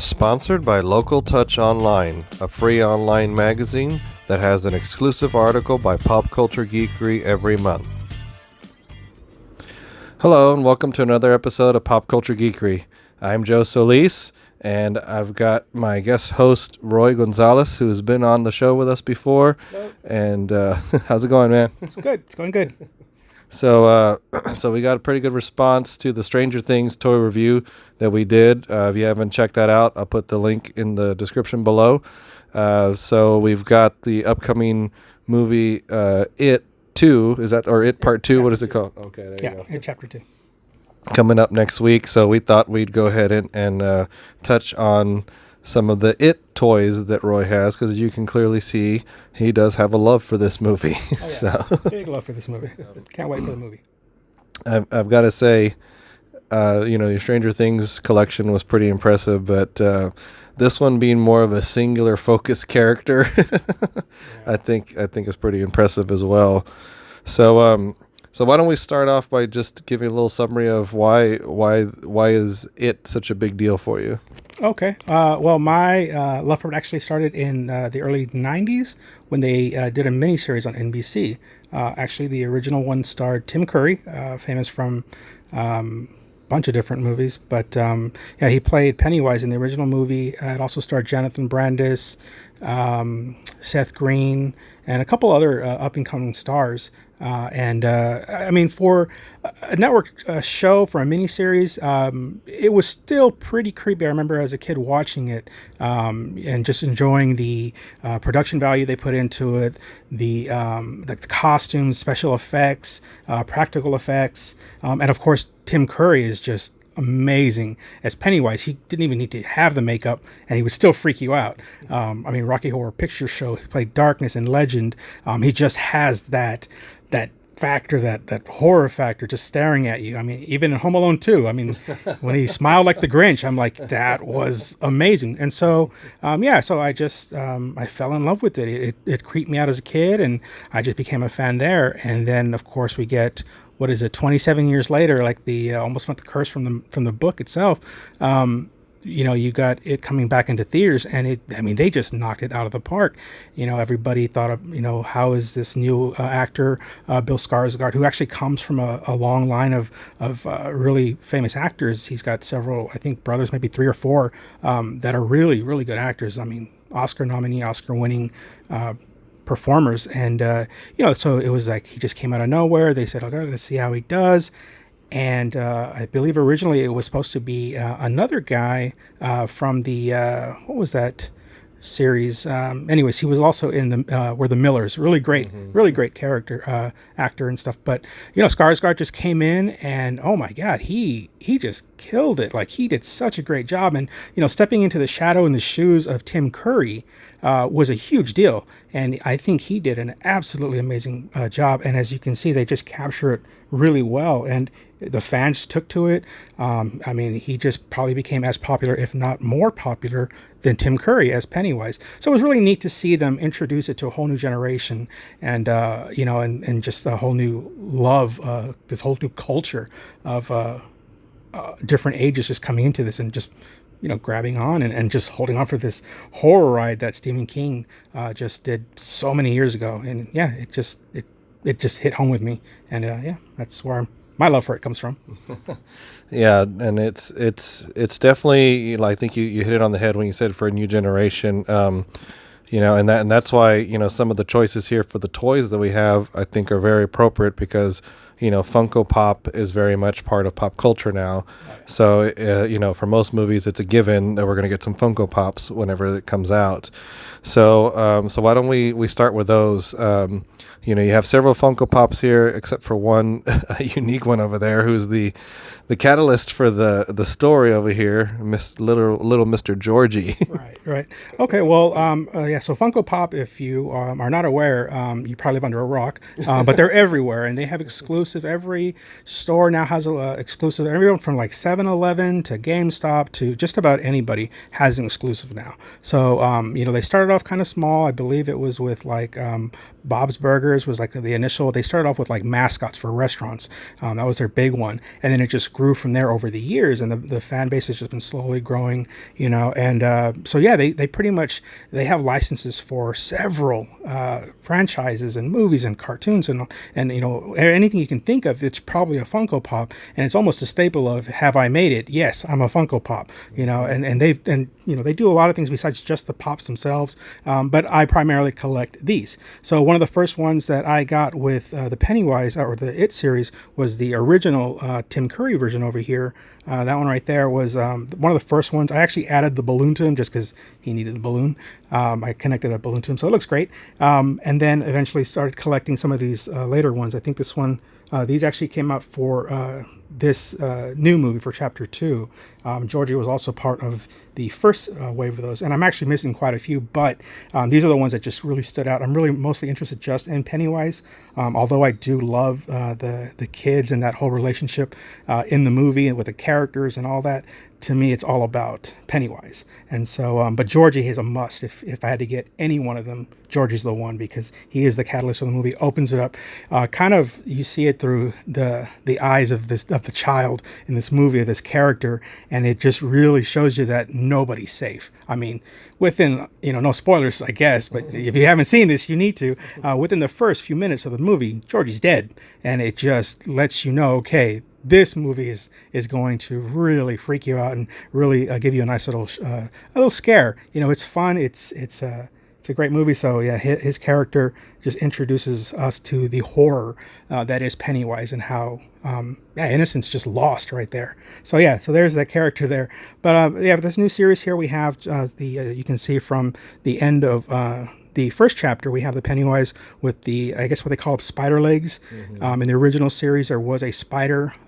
Sponsored by Local Touch Online, a free online magazine that has an exclusive article by Pop Culture Geekery every month. Hello and welcome to another episode of Pop Culture Geekery. I'm Joe Solis and I've got my guest host Roy Gonzalez, who has been on the show with us before. Hello. And how's it going, man? It's good. It's going good. So we got a pretty good response to the Stranger Things toy review that we did. If you haven't checked that out, I'll put the link in the description below. So we've got the upcoming movie It 2, is that, or It Part 2? What is it called? Okay, there you go. Yeah, It Chapter 2. Coming up next week, so we thought we'd go ahead and touch on some of the It toys that Roy has, because you can clearly see he does have a love for this movie. Oh, yeah. So Big love for this movie. Can't wait for the movie. I've got to say, your Stranger Things collection was pretty impressive, but this one being more of a singular focus character, I think is pretty impressive as well. So why don't we start off by just giving a little summary of why is It such a big deal for you? Okay. Well, my love for it actually started in the early 90s when they did a miniseries on NBC. Actually, the original one starred Tim Curry, famous from a bunch of different movies. But he played Pennywise in the original movie. It also starred Jonathan Brandis, Seth Green, and a couple other up-and-coming stars. For a network show, for a miniseries, it was still pretty creepy. I remember as a kid watching it and just enjoying the production value they put into it, the costumes, special effects, practical effects, and of course, Tim Curry is just amazing as Pennywise. He didn't even need to have the makeup and he would still freak you out. Rocky Horror Picture Show, he played Darkness and Legend. He just has that factor, that horror factor just staring at you. Even in Home Alone 2, when he smiled like the Grinch, I'm like, that was amazing. And so I just I fell in love with it. It creeped me out as a kid and I just became a fan there. And then of course we get, 27 years later, like the almost went the curse from the book itself. You got it coming back into theaters, and they just knocked it out of the park. Everybody thought of, how is this new actor, Bill Skarsgård, who actually comes from a long line of really famous actors. He's got several, I think, brothers, maybe 3 or 4, that are really, really good actors. Oscar nominee, Oscar winning performers. And, so it was like he just came out of nowhere. They said, okay, let's see how he does. And I believe originally it was supposed to be another guy from the, what was that series? Anyways, he was also in the We're the Millers. Really great character, actor and stuff. But, Skarsgård just came in and, oh my God, he just killed it. Like, he did such a great job. And, stepping into the shadow and the shoes of Tim Curry was a huge deal. And I think he did an absolutely amazing job. And as you can see, they just capture it really well. And the fans took to it. He just probably became as popular, if not more popular, than Tim Curry as Pennywise. So it was really neat to see them introduce it to a whole new generation, and and just a whole new love, this whole new culture of different ages just coming into this and just grabbing on and just holding on for this horror ride that Stephen King just did so many years ago. And it just hit home with me, and that's where my love for it comes from. Yeah, and it's definitely, I think you hit it on the head when you said for a new generation. And that's why some of the choices here for the toys that we have, I think, are very appropriate, because Funko Pop is very much part of pop culture now. So for most movies, it's a given that we're going to get some Funko Pops whenever it comes out. So why don't we start with those? You have several Funko Pops here, except for one, a unique one over there, who's the catalyst for the story over here, little Mr. Georgie. Right. Okay. Well, So Funko Pop, if you are not aware, you probably live under a rock, but they're everywhere, and they have exclusive. Every store now has a exclusive. Everyone from like 7-Eleven to GameStop to just about anybody has an exclusive now. So they started off kind of small. I believe it was with like Bob's Burgers was like the initial. They started off with like mascots for restaurants. That was their big one, and then it just grew from there over the years, and the fan base has just been slowly growing, you know. And so yeah, they pretty much they have licenses for several franchises and movies and cartoons and you know anything you can think of. It's probably a Funko Pop, and it's almost a staple of have I made it? Yes, I'm a Funko Pop, you know. And you know they do a lot of things besides just the pops themselves, but I primarily collect these. So one of the first ones that I got with the Pennywise or the It series was the original Tim Curry version over here. That one right there was one of the first ones. I actually added the balloon to him just because he needed the balloon. I connected a balloon to him, so it looks great. And then eventually started collecting some of these later ones. I think this one, these actually came out for this new movie for Chapter 2. Georgie was also part of the first wave of those, and I'm actually missing quite a few, but these are the ones that just really stood out. I'm really mostly interested just in Pennywise, although I do love the kids and that whole relationship in the movie and with the characters and all that. To me, it's all about Pennywise. And so, but Georgie is a must. If I had to get any one of them, Georgie's the one because he is the catalyst of the movie. Opens it up, kind of you see it through the eyes of the child in this movie, of this character, and it just really shows you that nobody's safe. I mean, within no spoilers, I guess, but if you haven't seen this, you need to. Within the first few minutes of the movie, Georgie's dead, and it just lets you know, okay, this movie is going to really freak you out and really give you a nice little scare. You know, it's fun. It's a great movie. So yeah, his character just introduces us to the horror that is Pennywise and how innocence just lost right there. So yeah, so there's that character there. But yeah, this new series here we have you can see from the end of the first chapter, we have the Pennywise with the, I guess what they call spider legs. In the original series, there was a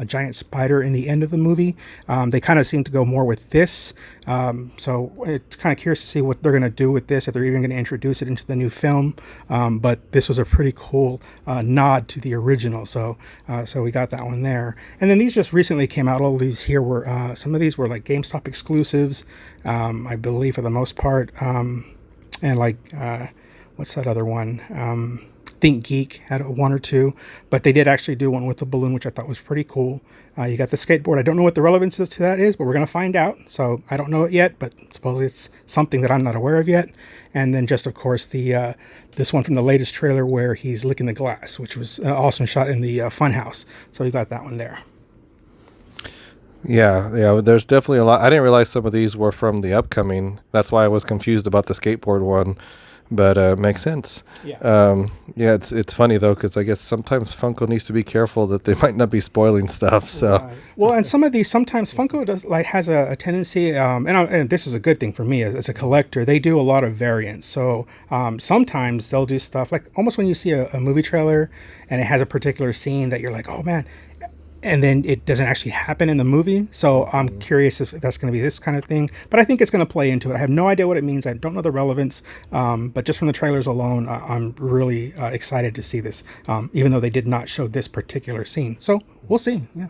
giant spider in the end of the movie. They kind of seem to go more with this. So it's kind of curious to see what they're going to do with this, if they're even going to introduce it into the new film. But this was a pretty cool nod to the original. So we got that one there. And then these just recently came out. All of these here were, some of these were like GameStop exclusives, I believe for the most part. And like, what's that other one? Think Geek had one or two, but they did actually do one with the balloon, which I thought was pretty cool. You got the skateboard. I don't know what the relevance to that is, but we're going to find out. So I don't know it yet, but supposedly it's something that I'm not aware of yet. And then just, of course, the this one from the latest trailer where he's licking the glass, which was an awesome shot in the funhouse. So you got that one there. Yeah, there's definitely a lot. I didn't realize some of these were from the upcoming. That's why I was confused about the skateboard one, but makes sense. Yeah. It's funny though, because I guess sometimes Funko needs to be careful that they might not be spoiling stuff. So, right. Well, and some of these sometimes Funko has a tendency, and this is a good thing for me as a collector. They do a lot of variants. So sometimes they'll do stuff like almost when you see a movie trailer and it has a particular scene that you're like, oh man. And then it doesn't actually happen in the movie. So I'm curious if that's going to be this kind of thing. But I think it's going to play into it. I have no idea what it means. I don't know the relevance. But just from the trailers alone, I'm really excited to see this, even though they did not show this particular scene. So we'll see. Yeah.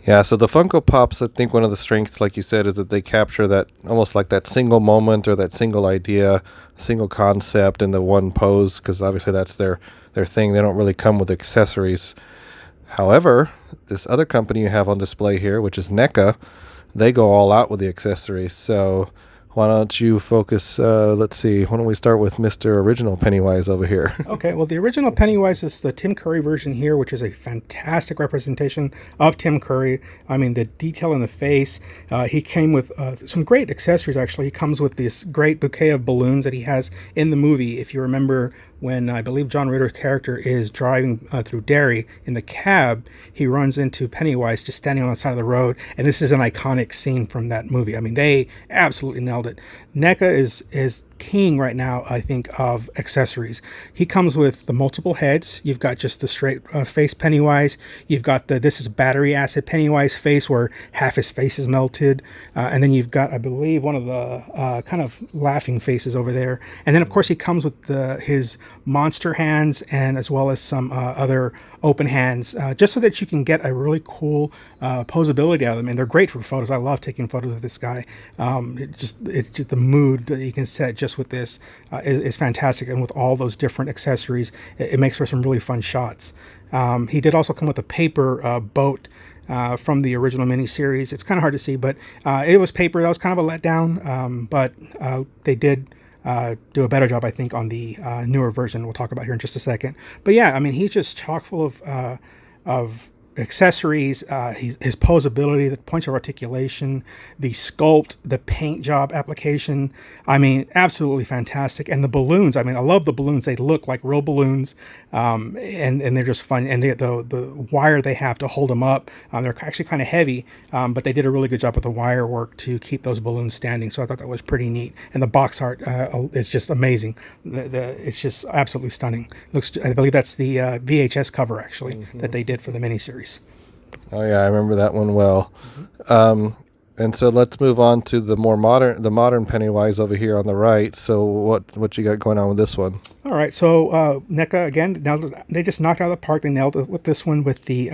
Yeah, so the Funko Pops, I think one of the strengths, like you said, is that they capture that almost like that single moment or that single idea, single concept in the one pose, because obviously that's their thing. They don't really come with accessories. However, this other company you have on display here, which is NECA, they go all out with the accessories. So why don't you focus, let's see, why don't we start with Mr. Original Pennywise over here? Okay, well, the original Pennywise is the Tim Curry version here, which is a fantastic representation of Tim Curry. I mean, the detail in the face. He came with some great accessories, actually. He comes with this great bouquet of balloons that he has in the movie. If you remember, when I believe John Ritter's character is driving through Derry in the cab, he runs into Pennywise just standing on the side of the road. And this is an iconic scene from that movie. I mean, they absolutely nailed it. NECA is king right now, I think, of accessories. He comes with the multiple heads. You've got just the straight face Pennywise. You've got this is battery acid Pennywise face where half his face is melted. And then you've got, I believe, one of the kind of laughing faces over there. And then, of course, he comes with his monster hands and as well as some other open hands, just so that you can get a really cool posability out of them. And they're great for photos. I love taking photos of this guy. It's just the mood that you can set just does with this is fantastic, and with all those different accessories, it makes for some really fun shots. He did also come with a paper boat from the original miniseries. It's kind of hard to see, but it was paper. That was kind of a letdown, but they did do a better job, I think, on the newer version we'll talk about here in just a second. But yeah, I mean, he's just chock full of accessories, his posability, the points of articulation, the sculpt, the paint job application. I mean, absolutely fantastic. And the balloons, I mean, I love the balloons. They look like real balloons, and they're just fun. And the wire they have to hold them up, they're actually kind of heavy, but they did a really good job with the wire work to keep those balloons standing. So I thought that was pretty neat. And the box art is just amazing. It's just absolutely stunning. Looks, I believe that's the VHS cover, actually, that they did for the miniseries. Oh yeah, I remember that one well. And so let's move on to the modern Pennywise over here on the right. So what you got going on with this one? All right, so NECA again, they just knocked out of the park. They nailed it with this one with the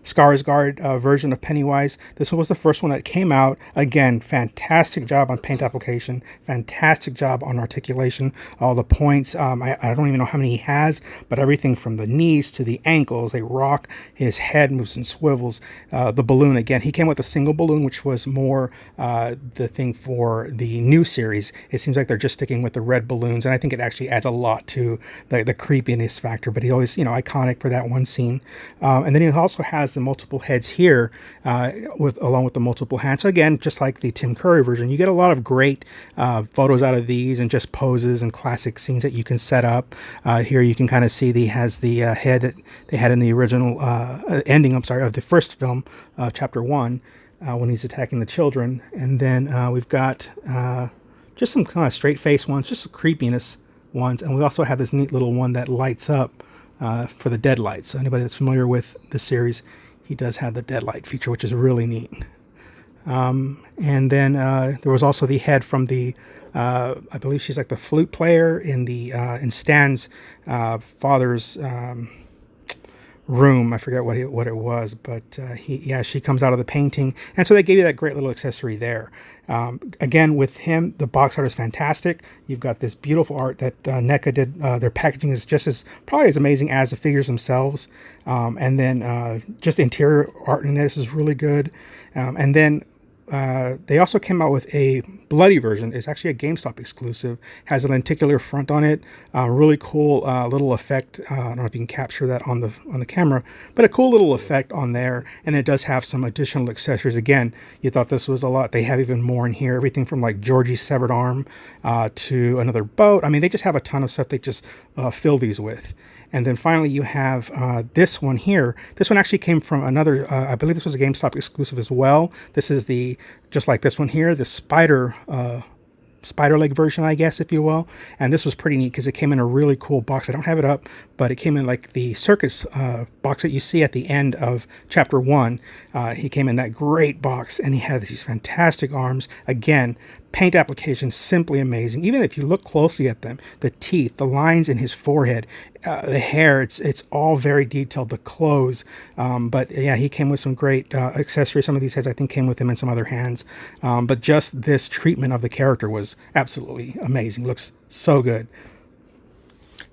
Skarsgård version of Pennywise. This one was the first one that came out. Again, fantastic job on paint application, fantastic job on articulation. All the points, I don't even know how many he has, but everything from the knees to the ankles, they rock. His head moves and swivels. The balloon, again, he came with a single balloon, which was more the thing for the new series. It seems like they're just sticking with the red balloons, and I think it actually adds a lot to the creepiness factor. But he always, iconic for that one scene. And then he also has the multiple heads here, along with the multiple hands. So again, just like the Tim Curry version, you get a lot of great photos out of these and just poses and classic scenes that you can set up. Here you can kind of see he has the head that they had in the original ending, of the first film, chapter 1. When he's attacking the children. And then we've got just some kind of straight face ones, just creepiness ones. And we also have this neat little one that lights up for the deadlight. So anybody that's familiar with the series, he does have the deadlight feature, which is really neat. And then there was also the head from the, I believe she's like the flute player in Stan's father's room. I forget what it was, but she comes out of the painting, and so they gave you that great little accessory there. Again, with him, the box art is fantastic. You've got this beautiful art that NECA did. Their packaging is just probably as amazing as the figures themselves, and then just interior art in this is really good. And then they also came out with a bloody version. It's actually a GameStop exclusive. Has a lenticular front on it. Really cool little effect. I don't know if you can capture that on the camera, but a cool little effect on there. And it does have some additional accessories. Again, you thought this was a lot. They have even more in here. Everything from like Georgie's severed arm to another boat. I mean, they just have a ton of stuff they just fill these with. And then finally, you have this one here. This one actually came from another, I believe this was a GameStop exclusive as well. This is just like this one here, the spider leg version, I guess, if you will. And this was pretty neat because it came in a really cool box. I don't have it up, but it came in like the circus box that you see at the end of chapter 1. He came in that great box, and he had these fantastic arms. Again, paint application simply amazing. Even if you look closely at them, the teeth, the lines in his forehead, the hair, it's all very detailed, the clothes. But yeah, he came with some great accessories. Some of these heads I think came with him in some other hands. But just this treatment of the character was absolutely amazing. Looks so good.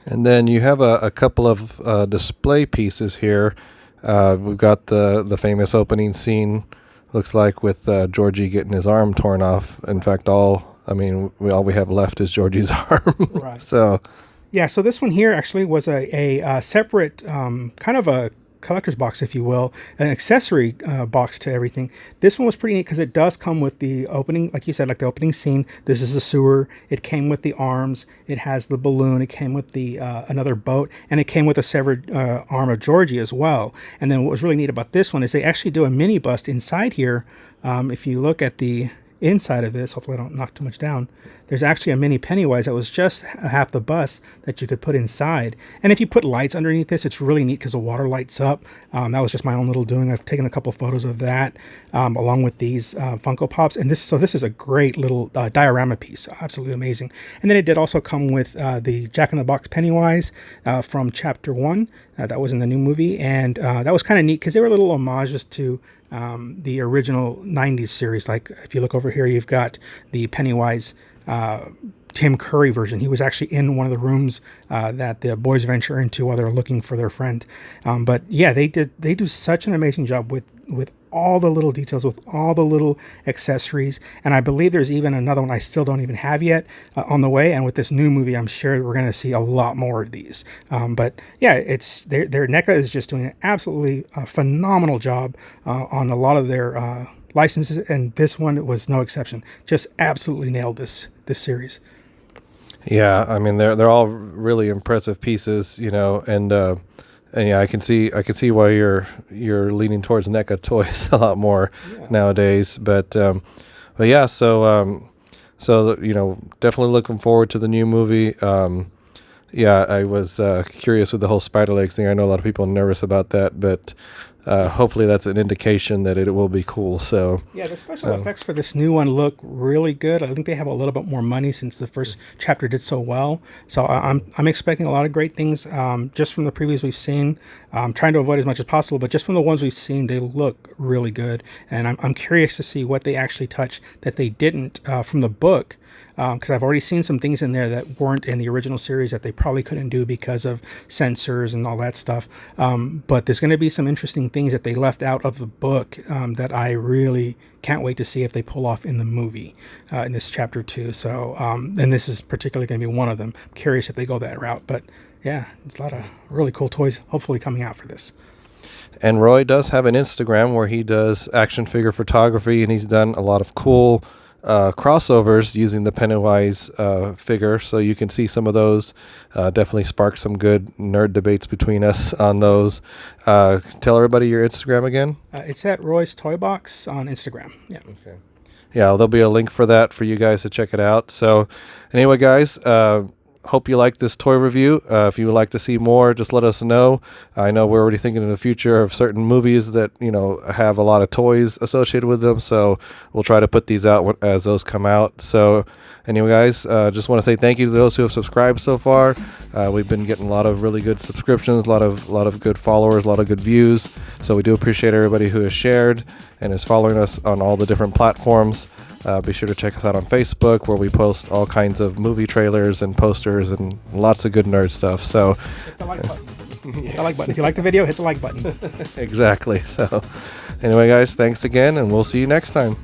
And then you have a couple of display pieces here. We've got the famous opening scene, looks like, with Georgie getting his arm torn off. In fact, all we have left is Georgie's arm. Right. So yeah, so this one here actually was a separate kind of a collector's box, if you will, an accessory box to everything. This one was pretty neat because it does come with the opening, like you said, like the opening scene. This is the sewer. It came with the arms. It has the balloon. It came with the another boat, and it came with a severed arm of Georgie as well. And then what was really neat about this one is they actually do a mini bust inside here. If you look at the inside of this, hopefully I don't knock too much down, there's actually a mini Pennywise that was just half the bust that you could put inside. And if you put lights underneath this, it's really neat because the water lights up. That was just my own little doing. I've taken a couple photos of that along with these Funko Pops. And this is a great little diorama piece. Absolutely amazing. And then it did also come with the Jack-in-the-Box Pennywise from Chapter 1. That was in the new movie. And that was kind of neat because they were little homages to the original 90s series. Like if you look over here, you've got the Pennywise Tim Curry version. He was actually in one of the rooms that the boys venture into while they're looking for their friend. But yeah, they do such an amazing job with all the little details, with all the little accessories. And I believe there's even another one I still don't even have yet on the way. And with this new movie, I'm sure we're going to see a lot more of these. But yeah, it's their NECA is just doing an absolutely phenomenal job on a lot of their licenses, and this one was no exception. Just absolutely nailed this series. Yeah, I mean they're all really impressive pieces, you know, and yeah, I can see why you're leaning towards NECA toys a lot more nowadays. But yeah, so you know, definitely looking forward to the new movie. Yeah, I was curious with the whole spider legs thing. I know a lot of people are nervous about that, but hopefully that's an indication that it will be cool. So yeah, the special effects for this new one look really good. I think they have a little bit more money since the first chapter did so well. So I'm expecting a lot of great things just from the previews we've seen. I'm trying to avoid as much as possible, but just from the ones we've seen, they look really good. And I'm curious to see what they actually touch that they didn't from the book. Because I've already seen some things in there that weren't in the original series that they probably couldn't do because of censors and all that stuff. But there's going to be some interesting things that they left out of the book that I really can't wait to see if they pull off in the movie in this chapter 2. So, and this is particularly going to be one of them. I'm curious if they go that route. But yeah, there's a lot of really cool toys hopefully coming out for this. And Roy does have an Instagram where he does action figure photography, and he's done a lot of cool crossovers using the Pennywise figure, so you can see some of those. Definitely spark some good nerd debates between us on those. Tell everybody your Instagram again. It's at Roy's Toy Box on Instagram. Yeah. Okay. Yeah, there'll be a link for that for you guys to check it out. So anyway, guys, hope you like this toy review. If you would like to see more, just let us know. I know we're already thinking in the future of certain movies that, you know, have a lot of toys associated with them. So we'll try to put these out as those come out. So anyway, guys, just want to say thank you to those who have subscribed so far. We've been getting a lot of really good subscriptions, a lot of good followers, a lot of good views. So we do appreciate everybody who has shared and is following us on all the different platforms. Be sure to check us out on Facebook, where we post all kinds of movie trailers and posters and lots of good nerd stuff. So hit the like button. Hit the like button. If you like the video, hit the like button. Exactly. So anyway, guys, thanks again, and we'll see you next time.